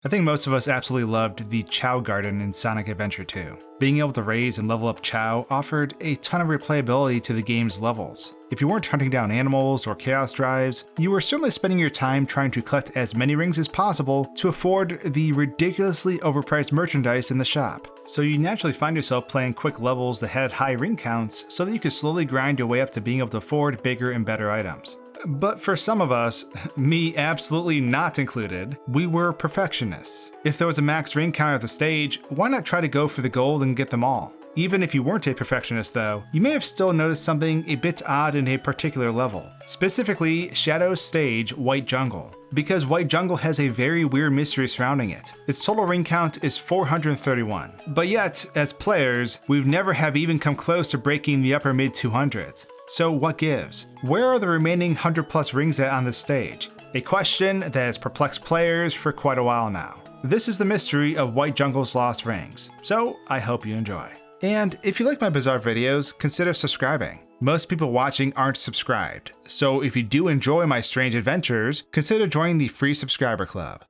I think most of us absolutely loved the Chao garden in Sonic Adventure 2. Being able to raise and level up Chao offered a ton of replayability to the game's levels. If you weren't hunting down animals or chaos drives, you were certainly spending your time trying to collect as many rings as possible to afford the ridiculously overpriced merchandise in the shop. So you naturally find yourself playing quick levels that had high ring counts so that you could slowly grind your way up to being able to afford bigger and better items. But for some of us, me absolutely not included, we were perfectionists. If there was a max ring count at the stage, why not try to go for the gold and get them all? Even if you weren't a perfectionist though, you may have still noticed something a bit odd in a particular level. Specifically, Shadow's stage, White Jungle. Because White Jungle has a very weird mystery surrounding it. Its total ring count is 431. But yet, as players, we've never have even come close to breaking the upper mid 200s. So what gives? Where are the remaining 100 plus rings at on this stage? A question that has perplexed players for quite a while now. This is the mystery of White Jungle's lost rings, so I hope you enjoy. And if you like my bizarre videos, consider subscribing. Most people watching aren't subscribed, so if you do enjoy my strange adventures, consider joining the free subscriber club.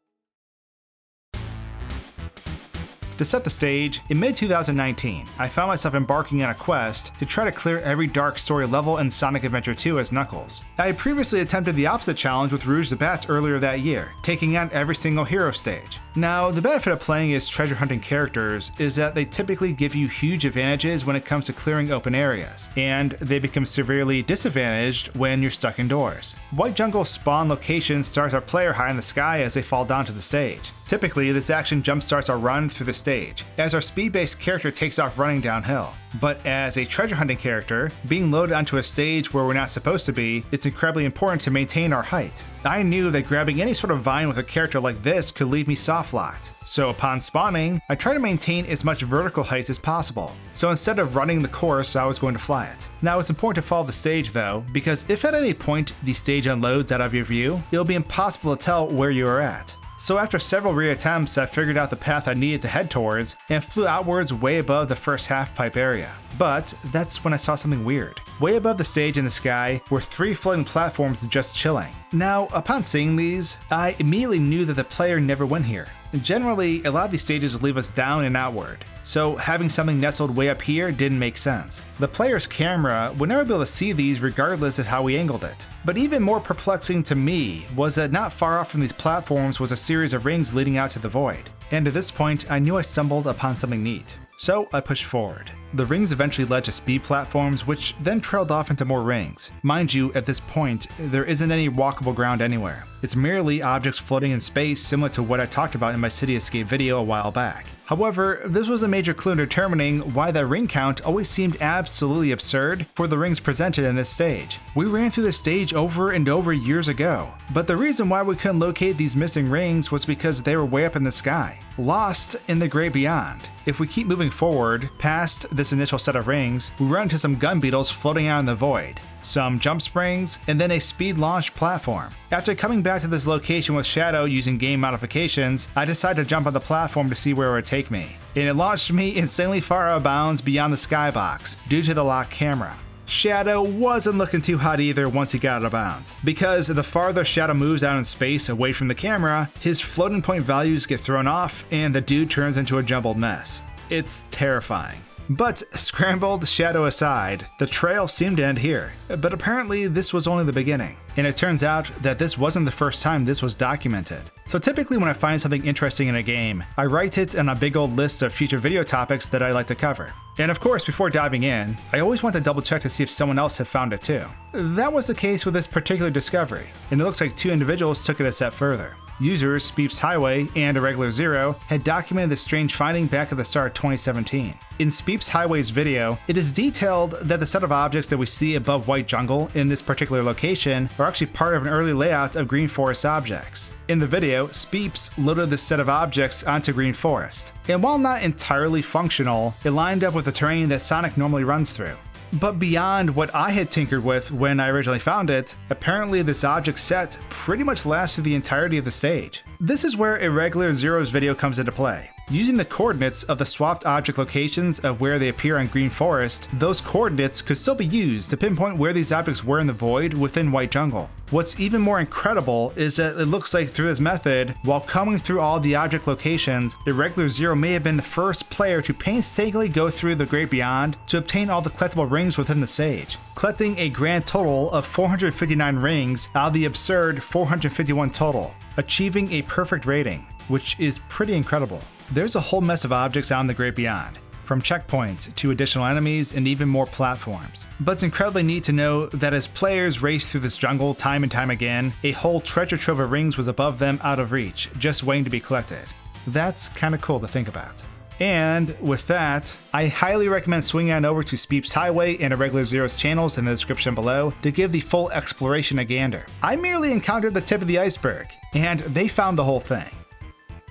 To set the stage, in mid-2019, I found myself embarking on a quest to try to clear every dark story level in Sonic Adventure 2 as Knuckles. I had previously attempted the opposite challenge with Rouge the Bat earlier that year, taking on every single hero stage. Now, the benefit of playing as treasure hunting characters is that they typically give you huge advantages when it comes to clearing open areas, and they become severely disadvantaged when you're stuck indoors. White Jungle's spawn location starts our player high in the sky as they fall down to the stage. Typically, this action jumpstarts our run through the stage, as our speed-based character takes off running downhill. But as a treasure hunting character, being loaded onto a stage where we're not supposed to be, it's incredibly important to maintain our height. I knew that grabbing any sort of vine with a character like this could leave me soft-locked. So upon spawning, I tried to maintain as much vertical height as possible. So instead of running the course, I was going to fly it. Now it's important to follow the stage though, because if at any point the stage unloads out of your view, it'll be impossible to tell where you are at. So after several re-attempts, I figured out the path I needed to head towards and flew outwards way above the first half-pipe area. But that's when I saw something weird. Way above the stage in the sky were 3 floating platforms just chilling. Now, upon seeing these, I immediately knew that the player never went here. Generally, a lot of these stages leave us down and outward, so having something nestled way up here didn't make sense. The player's camera would never be able to see these regardless of how we angled it. But even more perplexing to me was that not far off from these platforms was a series of rings leading out to the void. And at this point, I knew I stumbled upon something neat. So I pushed forward. The rings eventually led to speed platforms, which then trailed off into more rings. Mind you, at this point, there isn't any walkable ground anywhere. It's merely objects floating in space, similar to what I talked about in my City Escape video a while back. However, this was a major clue in determining why that ring count always seemed absolutely absurd for the rings presented in this stage. We ran through this stage over and over years ago, but the reason why we couldn't locate these missing rings was because they were way up in the sky, lost in the great beyond. If we keep moving forward, past this initial set of rings, we run into some gun beetles floating out in the void, some jump springs, and then a speed launch platform. After coming back to this location with Shadow using game modifications, I decided to jump on the platform to see where it would take me. And it launched me insanely far out of bounds beyond the skybox due to the locked camera. Shadow wasn't looking too hot either once he got out of bounds, because the farther Shadow moves out in space away from the camera, his floating point values get thrown off and the dude turns into a jumbled mess. It's terrifying. But scrambled Shadow aside, the trail seemed to end here, but apparently this was only the beginning. And it turns out that this wasn't the first time this was documented. So typically when I find something interesting in a game, I write it on a big old list of future video topics that I like to cover. And of course, before diving in, I always want to double check to see if someone else had found it too. That was the case with this particular discovery, and it looks like 2 individuals took it a step further. Users SPEEPSHighway and Irregular had documented this strange finding back at the start of 2017. In SPEEPSHighway's video, it is detailed that the set of objects that we see above White Jungle in this particular location are actually part of an early layout of Green Forest objects. In the video, Speeps loaded this set of objects onto Green Forest, and while not entirely functional, it lined up with the terrain that Sonic normally runs through. But beyond what I had tinkered with when I originally found it, apparently this object set pretty much lasts through the entirety of the stage. This is where Irregular Zero's video comes into play. Using the coordinates of the swapped object locations of where they appear on Green Forest, those coordinates could still be used to pinpoint where these objects were in the void within White Jungle. What's even more incredible is that it looks like through this method, while coming through all the object locations, Irregular Zero may have been the first player to painstakingly go through the Great Beyond to obtain all the collectible rings within the stage, collecting a grand total of 459 rings out of the absurd 451 total, achieving a perfect rating, which is pretty incredible. There's a whole mess of objects out in the Great Beyond, from checkpoints to additional enemies and even more platforms. But it's incredibly neat to know that as players raced through this jungle time and time again, a whole treasure trove of rings was above them out of reach, just waiting to be collected. That's kinda cool to think about. And with that, I highly recommend swinging on over to SPEEPSHighway and Irregular Zero's channels in the description below to give the full exploration a gander. I merely encountered the tip of the iceberg, and they found the whole thing.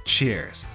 Cheers.